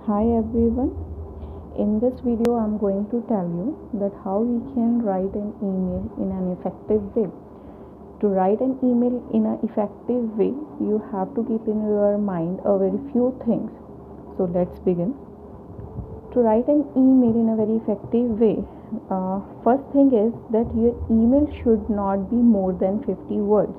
Hi everyone. In this video I'm going to tell you that how we can write an email in an effective way. To write an email in an effective way, you have to keep in your mind a very few things. So let's begin. To write an email in a very effective way, first thing is that your email should not be more than 50 words.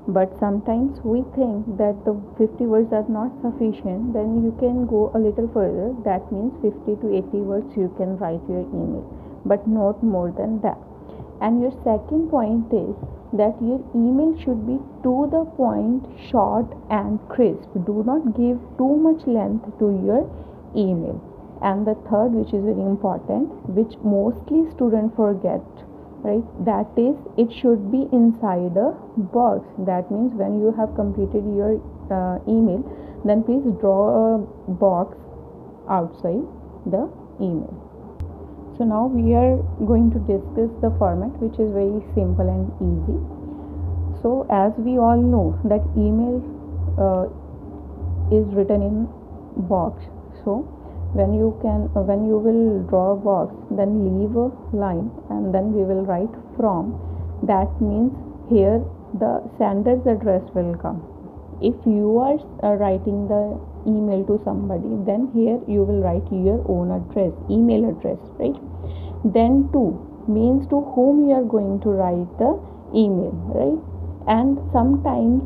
But sometimes we think that the 50 words are not sufficient, then you can go a little further. That means 50 to 80 words you can write your email, but not more than that. And your second point is that your email should be to the point, short and crisp. Do not give too much length to your email. And the third, which is very important, which mostly students forget, right, that is it should be inside a box. That means when you have completed your email, then please draw a box outside the email. So now we are going to discuss the format, which is very simple and easy. So as we all know that email is written in box. So when you will draw a box, then leave a line and then we will write from. That means here the sender's address will come. If you are writing the email to somebody, then here you will write your own address, email address, right? Then to means to whom you are going to write the email, right? And sometimes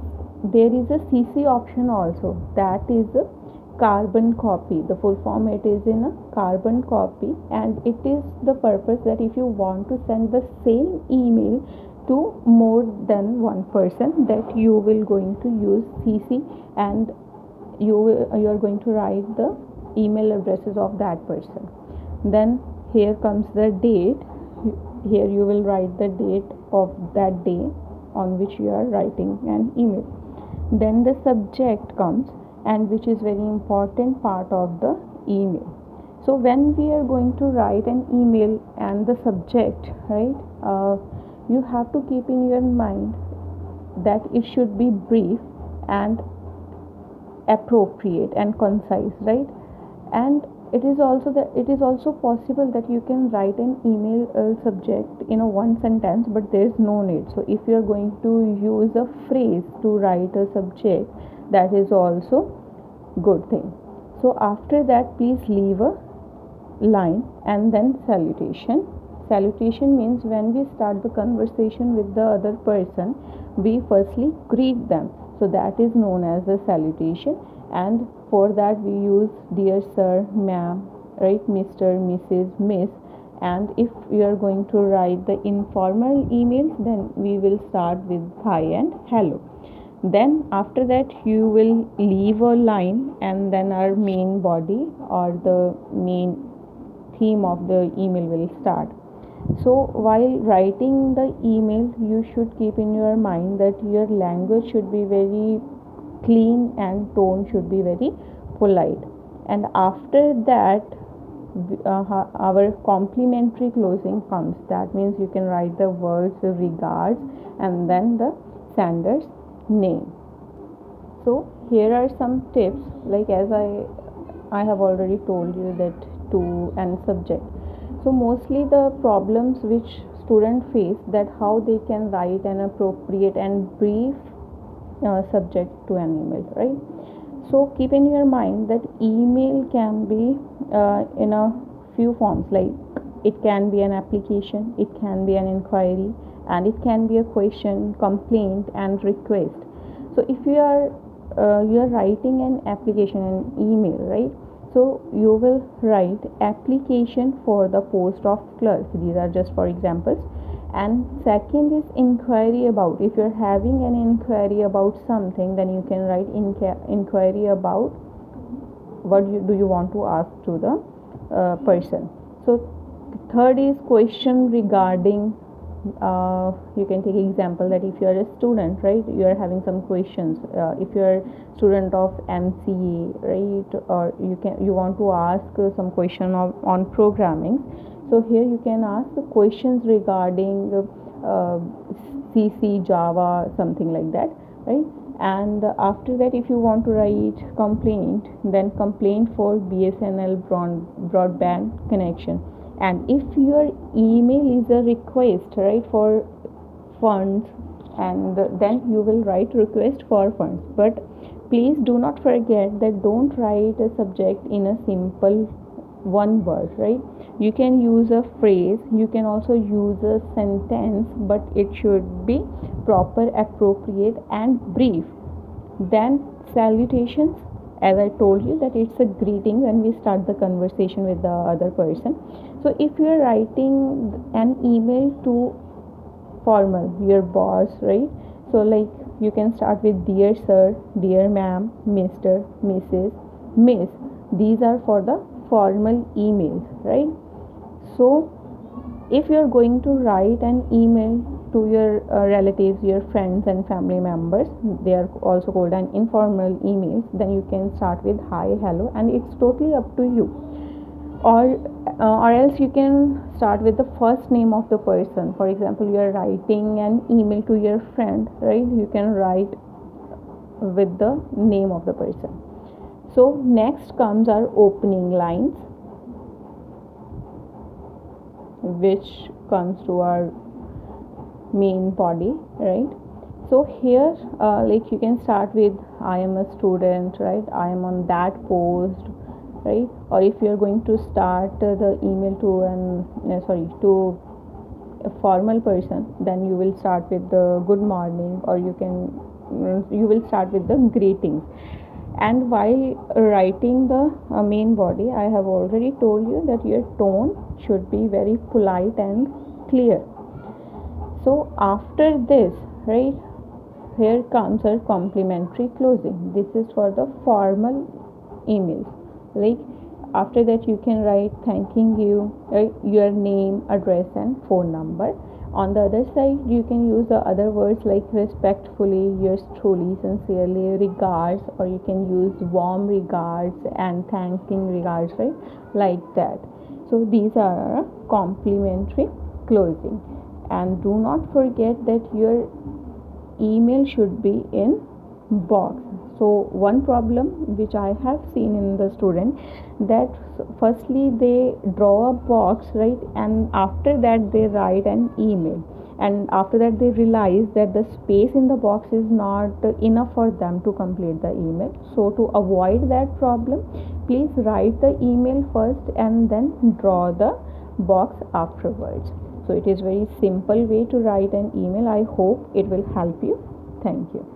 there is a CC option also, that is a carbon copy. The full form it is in a carbon copy, and it is the purpose that if you want to send the same email to more than one person, that you will going to use CC, and you are going to write the email addresses of that person. Then here comes the date. Here you will write the date of that day on which you are writing an email. Then the subject comes, and which is very important part of the email. So when we are going to write an email and the subject, right, you have to keep in your mind that it should be brief and appropriate and concise, right? And it is also possible that you can write an email subject in a one sentence, but there is no need. So if you are going to use a phrase to write a subject, that is also good thing. So after that, please leave a line and then salutation means when we start the conversation with the other person, we firstly greet them. So that is known as a salutation, and for that we use dear sir, ma'am, right, Mr., Mrs., Miss. And if we are going to write the informal emails, then we will start with hi and hello. Then after that you will leave a line, and then our main body or the main theme of the email will start. So while writing the email, you should keep in your mind that your language should be very clean and tone should be very polite. And after that, our complimentary closing comes. That means you can write the words regards and then the sender's name. So here are some tips, like as I have already told you that to and subject. So mostly the problems which students face, that how they can write an appropriate and brief subject to an email, right? So keep in your mind that email can be in a few forms, like it can be an application, it can be an inquiry, and it can be a question, complaint and request. So if you are writing an application, an email, right? So you will write application for the post of clerk. These are just for examples. And second is inquiry about. If you're having an inquiry about something, then you can write inquiry about do you want to ask to the person. So third is question regarding. You can take example that if you are a student, right, you are having some questions. If you are student of MCA, right, or you want to ask some question on programming. So here you can ask the questions regarding CC, Java, something like that, right? And after that, if you want to write complaint, then complaint for BSNL broadband connection. And if your email is a request, right, for funds, and then you will write request for funds. But please do not forget that don't write a subject in a simple one word, right? You can use a phrase, you can also use a sentence, but it should be proper, appropriate, and brief. Then salutations, as I told you that it's a greeting when we start the conversation with the other person. So if you are writing an email to formal, your boss, right? So like you can start with dear sir, dear ma'am, Mr., Mrs., Miss. These are for the formal emails, right? So if you're going to write an email to your relatives, your friends and family members, they are also called an informal emails, then you can start with hi, hello, and it's totally up to you. Or else you can start with the first name of the person. For example, you are writing an email to your friend, right? You can write with the name of the person. So next comes our opening lines, which comes to our main body, right? So here like you can start with I am a student, right? I am on that post, right? Or if you are going to start the email to a formal person, then you will start with the good morning, or you will start with the greetings. And while writing the main body, I have already told you that your tone should be very polite and clear. So after this, right, here comes our complimentary closing. This is for the formal emails. Like after that, you can write thanking you, right, your name, address, and phone number. On the other side, you can use the other words like respectfully, yours truly, sincerely, regards, or you can use warm regards and thanking regards, right, like that. So these are complimentary closing. And do not forget that your email should be in box. So one problem which I have seen in the student, that firstly they draw a box, right, and after that they write an email, and after that they realize that the space in the box is not enough for them to complete the email. So to avoid that problem, please write the email first and then draw the box afterwards. So it is very simple way to write an email. I hope it will help you. Thank you.